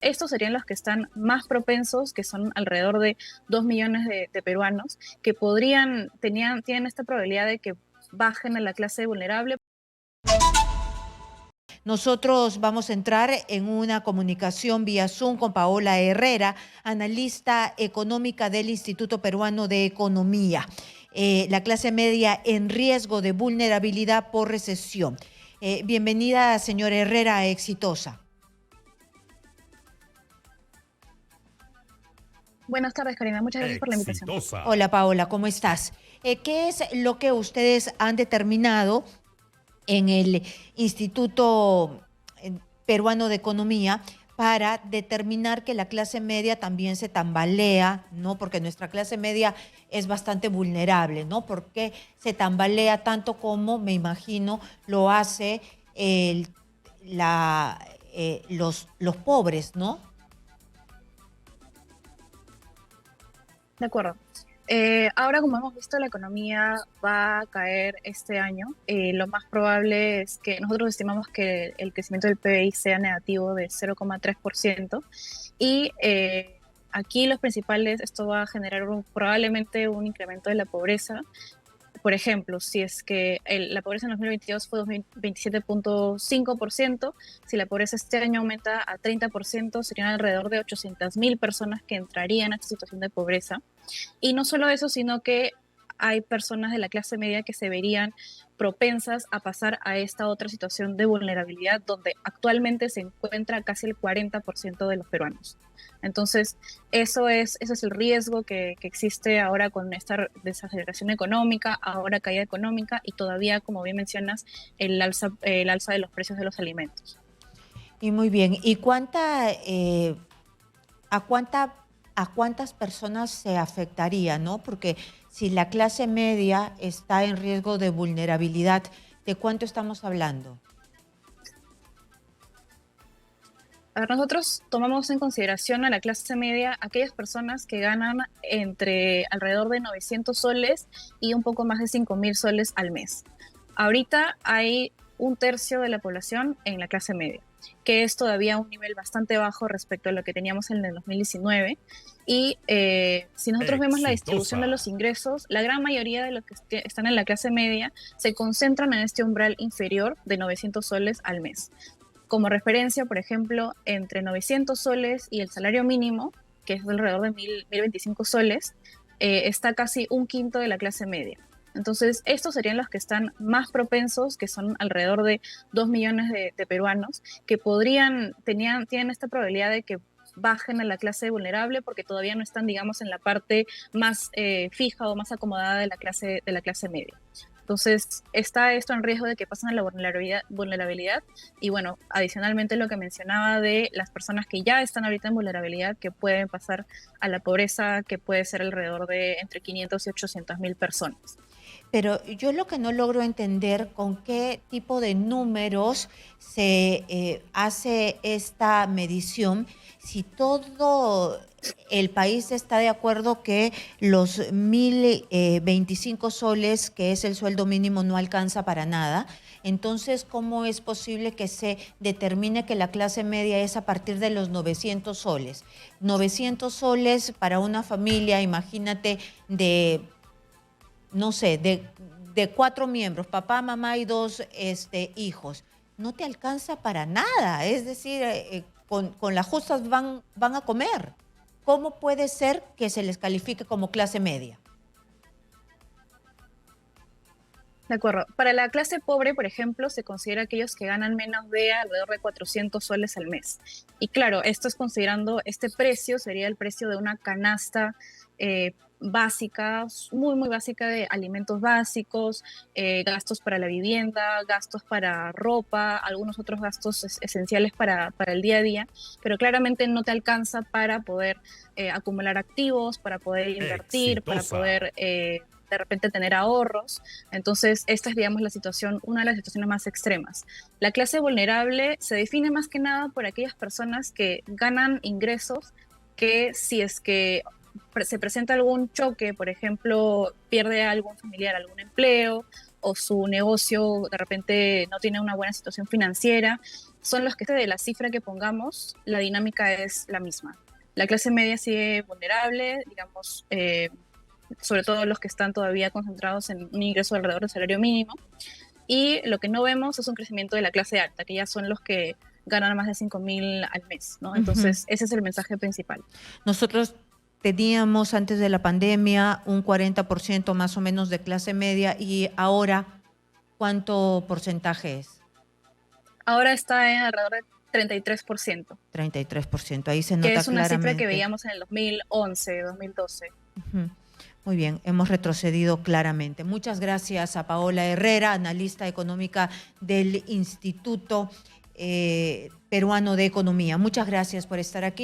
estos serían los que están más propensos, que son alrededor de 2 millones de peruanos, que tienen esta probabilidad de que bajen a la clase vulnerable. Nosotros vamos a entrar en una comunicación vía Zoom con Paola Herrera, analista económica del Instituto Peruano de Economía. La clase media en riesgo de vulnerabilidad por recesión. Bienvenida, señora Herrera, exitosa. Buenas tardes, Karina. Muchas gracias por la invitación. Exitosa. Hola, Paola, ¿cómo estás? ¿Qué es lo que ustedes han determinado en el Instituto Peruano de Economía para determinar que la clase media también se tambalea, ¿no? Porque nuestra clase media es bastante vulnerable, ¿no? Porque se tambalea tanto como, me imagino, lo hace los pobres, ¿no? De acuerdo. Ahora, como hemos visto, la economía va a caer este año. Lo más probable es que nosotros estimamos que el crecimiento del PBI sea negativo de 0,3%. Y aquí esto va a generar probablemente un incremento de la pobreza. Por ejemplo, si es que la pobreza en 2022 fue 27,5%, si la pobreza este año aumenta a 30%, serían alrededor de 800.000 personas que entrarían a esta situación de pobreza. Y no solo eso, sino que hay personas de la clase media que se verían propensas a pasar a esta otra situación de vulnerabilidad, donde actualmente se encuentra casi el 40% de los peruanos. Entonces, ese es el riesgo que existe ahora con esta desaceleración económica, ahora caída económica y todavía, como bien mencionas, el alza de los precios de los alimentos. Y muy bien. ¿Y a cuántas personas se afectaría, ¿no? Porque si la clase media está en riesgo de vulnerabilidad, ¿de cuánto estamos hablando? A ver, nosotros tomamos en consideración a la clase media aquellas personas que ganan entre alrededor de 900 soles y un poco más de 5.000 soles al mes. Ahorita hay un tercio de la población en la clase media, que es todavía un nivel bastante bajo respecto a lo que teníamos en el 2019. Y si nosotros vemos la distribución de Exitosa. los ingresos, la gran mayoría de los que están en la clase media se concentran en este umbral inferior de 900 soles al mes. Como referencia, por ejemplo, entre 900 soles y el salario mínimo, que es alrededor de 1.025 soles, está casi un quinto de la clase media. Entonces, estos serían los que están más propensos, que son alrededor de 2 millones de peruanos, que tienen esta probabilidad de que bajen a la clase vulnerable porque todavía no están, digamos, en la parte más fija o más acomodada de la clase media. Entonces, está esto en riesgo de que pasen a la vulnerabilidad. Y bueno, adicionalmente lo que mencionaba de las personas que ya están ahorita en vulnerabilidad, que pueden pasar a la pobreza, que puede ser alrededor de entre 500 y 800.000 personas. Pero yo lo que no logro entender con qué tipo de números se hace esta medición, si todo el país está de acuerdo que los 1.025 soles, que es el sueldo mínimo, no alcanza para nada. Entonces, ¿cómo es posible que se determine que la clase media es a partir de los 900 soles? 900 soles para una familia, imagínate, de no sé, de 4 miembros, papá, mamá y dos hijos, no te alcanza para nada. Es decir, con las justas van a comer. ¿Cómo puede ser que se les califique como clase media? De acuerdo. Para la clase pobre, por ejemplo, se considera aquellos que ganan menos de alrededor de 400 soles al mes. Y claro, esto es considerando este precio, sería el precio de una canasta básica, muy, muy básica de alimentos básicos, gastos para la vivienda, gastos para ropa, algunos otros gastos esenciales para el día a día, pero claramente no te alcanza para poder acumular activos, para poder invertir, para Exitosa. poder de repente tener ahorros. Entonces, esta es, digamos, una de las situaciones más extremas. La clase vulnerable se define más que nada por aquellas personas que ganan ingresos que si es que se presenta algún choque, por ejemplo, pierde a algún familiar algún empleo o su negocio de repente no tiene una buena situación financiera, son los que de la cifra que pongamos, la dinámica es la misma. La clase media sigue vulnerable, digamos, sobre todo los que están todavía concentrados en un ingreso alrededor del salario mínimo. Y lo que no vemos es un crecimiento de la clase alta, que ya son los que ganan más de 5.000 al mes, ¿no? Entonces, ese es el mensaje principal. Nosotros teníamos antes de la pandemia un 40% más o menos de clase media y ahora, ¿cuánto porcentaje es? Ahora está en alrededor de 33%, 33%, ahí se que nota es una cifra que claramente. veíamos en el 2011, 2012. Ujú. Muy bien, hemos retrocedido claramente. Muchas gracias a Paola Herrera, analista económica del Instituto Peruano de Economía. Muchas gracias por estar aquí.